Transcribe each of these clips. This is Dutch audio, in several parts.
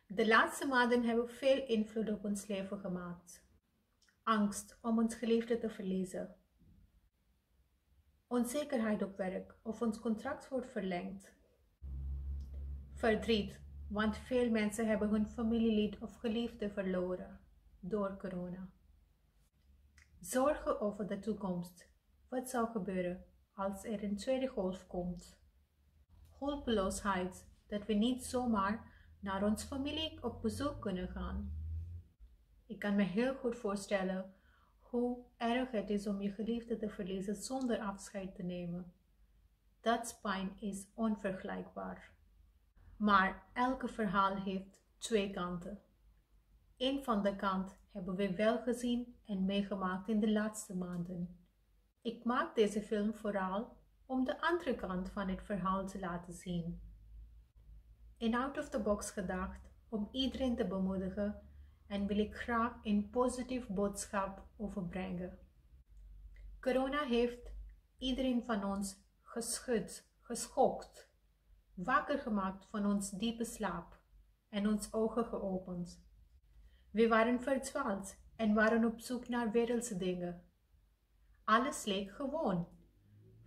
De laatste maanden hebben veel invloed op ons leven gemaakt. Angst om ons geliefde te verliezen. Onzekerheid op werk of ons contract wordt verlengd. Verdriet, want veel mensen hebben hun familielid of geliefde verloren door corona. Zorgen over de toekomst. Wat zou gebeuren als er een tweede golf komt? Hulpeloosheid, dat we niet zomaar naar ons familie op bezoek kunnen gaan. Ik kan me heel goed voorstellen hoe erg het is om je geliefde te verliezen zonder afscheid te nemen. Dat pijn is onvergelijkbaar. Maar elke verhaal heeft twee kanten. Eén van de kanten hebben we wel gezien en meegemaakt in de laatste maanden. Ik maak deze film vooral om de andere kant van het verhaal te laten zien. In out of the box gedacht om iedereen te bemoedigen en wil ik graag een positief boodschap overbrengen. Corona heeft iedereen van ons geschud, geschokt, wakker gemaakt van ons diepe slaap en ons ogen geopend. We waren verdwaald en waren op zoek naar wereldse dingen. Alles leek gewoon.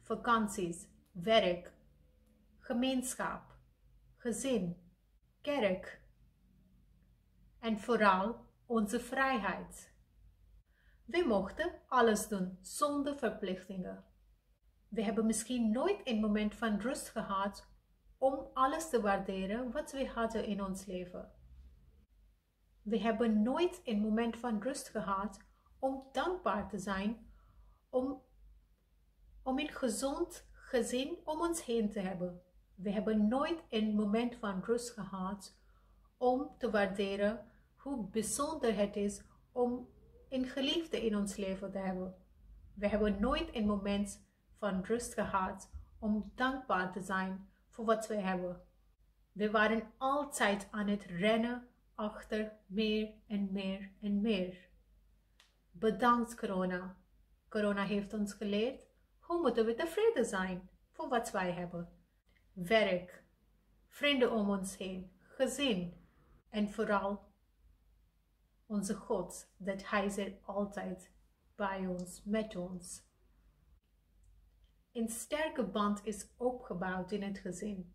Vakanties, werk, gemeenschap, gezin, kerk en vooral onze vrijheid. We mochten alles doen zonder verplichtingen. We hebben misschien nooit een moment van rust gehad om alles te waarderen wat we hadden in ons leven. We hebben nooit een moment van rust gehad om dankbaar te zijn, om een gezond gezin om ons heen te hebben. We hebben nooit een moment van rust gehad om te waarderen hoe bijzonder het is om een geliefde in ons leven te hebben. We hebben nooit een moment van rust gehad om dankbaar te zijn voor wat we hebben. We waren altijd aan het rennen achter meer en meer en meer. Bedankt corona. Corona heeft ons geleerd hoe moeten we tevreden zijn voor wat wij hebben. Werk, vrienden om ons heen, gezin en vooral onze God, dat Hij is er altijd bij ons, met ons. Een sterke band is opgebouwd in het gezin.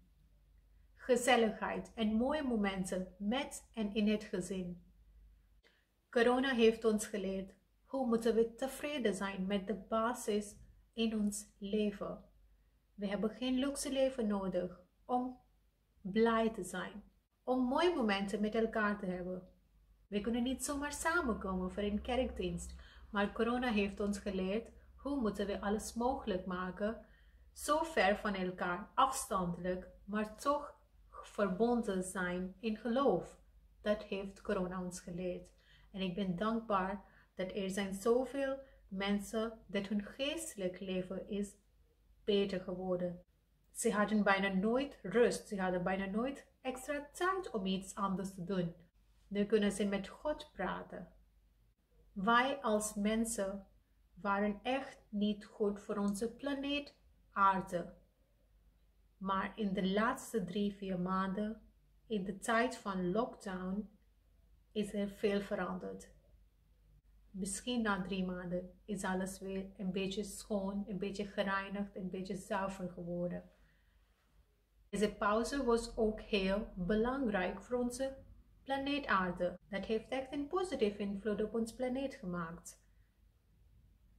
Gezelligheid en mooie momenten met en in het gezin. Corona heeft ons geleerd hoe moeten we tevreden zijn met de basis in ons leven. We hebben geen luxe leven nodig om blij te zijn, om mooie momenten met elkaar te hebben. We kunnen niet zomaar samenkomen voor een kerkdienst, maar corona heeft ons geleerd hoe moeten we alles mogelijk maken, zo ver van elkaar, afstandelijk, maar toch verbonden zijn in geloof. Dat heeft corona ons geleerd. En ik ben dankbaar dat er zijn zoveel mensen dat hun geestelijk leven is beter geworden. Ze hadden bijna nooit rust. Ze hadden bijna nooit extra tijd om iets anders te doen. Nu kunnen ze met God praten. Wij als mensen waren echt niet goed voor onze planeet Aarde. Maar in de laatste 3-4 maanden, in de tijd van lockdown, is er veel veranderd. Misschien na 3 maanden is alles weer een beetje schoon, een beetje gereinigd, een beetje zuiver geworden. Deze pauze was ook heel belangrijk voor onze planeet Aarde. Dat heeft echt een positieve invloed op ons planeet gemaakt.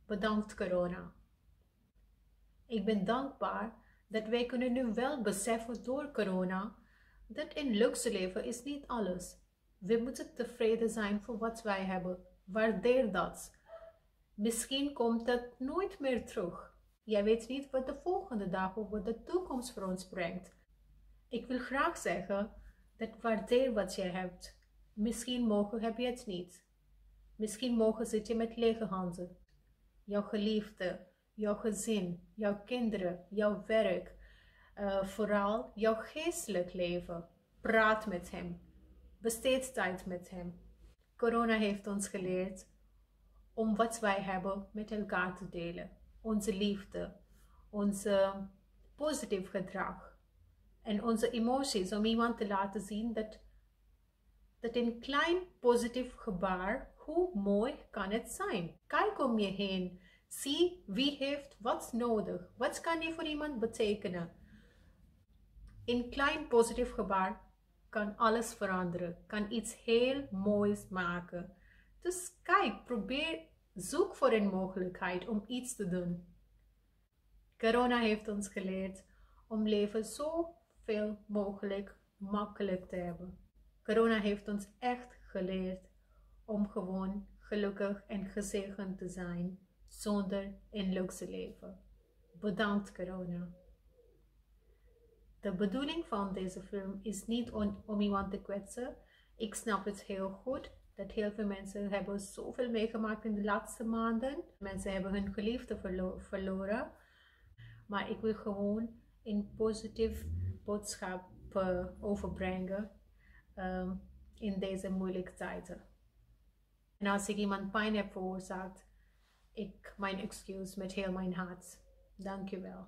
Bedankt corona. Ik ben dankbaar dat wij kunnen nu wel beseffen door corona dat een luxe leven is niet alles. We moeten tevreden zijn voor wat wij hebben. Waardeer dat. Misschien komt dat nooit meer terug. Jij weet niet wat de volgende dag of wat de toekomst voor ons brengt. Ik wil graag zeggen dat waardeer wat jij hebt. Misschien morgen heb je het niet. Misschien morgen zit je met lege handen. Jouw geliefde, jouw gezin, jouw kinderen, jouw werk, vooral jouw geestelijk leven. Praat met hem. Besteed tijd met hem. Corona heeft ons geleerd om wat wij hebben met elkaar te delen. Onze liefde, onze positief gedrag en onze emoties, om iemand te laten zien dat dat een klein positief gebaar, hoe mooi kan het zijn? Kijk om je heen. Zie wie heeft wat nodig. Wat kan je voor iemand betekenen? Een klein positief gebaar kan alles veranderen. Kan iets heel moois maken. Dus kijk, probeer, zoek voor een mogelijkheid om iets te doen. Corona heeft ons geleerd om leven zo veel mogelijk makkelijk te hebben. Corona heeft ons echt geleerd om gewoon gelukkig en gezegend te zijn zonder een luxe leven. Bedankt corona. De bedoeling van deze film is niet om iemand te kwetsen. Ik snap het heel goed dat heel veel mensen hebben zoveel meegemaakt in de laatste maanden. Mensen hebben hun geliefde verloren. Maar ik wil gewoon een positief boodschap overbrengen in deze moeilijke tijden. En als ik iemand pijn heb veroorzaakt, mijn excuus met heel mijn hart. Dank je wel.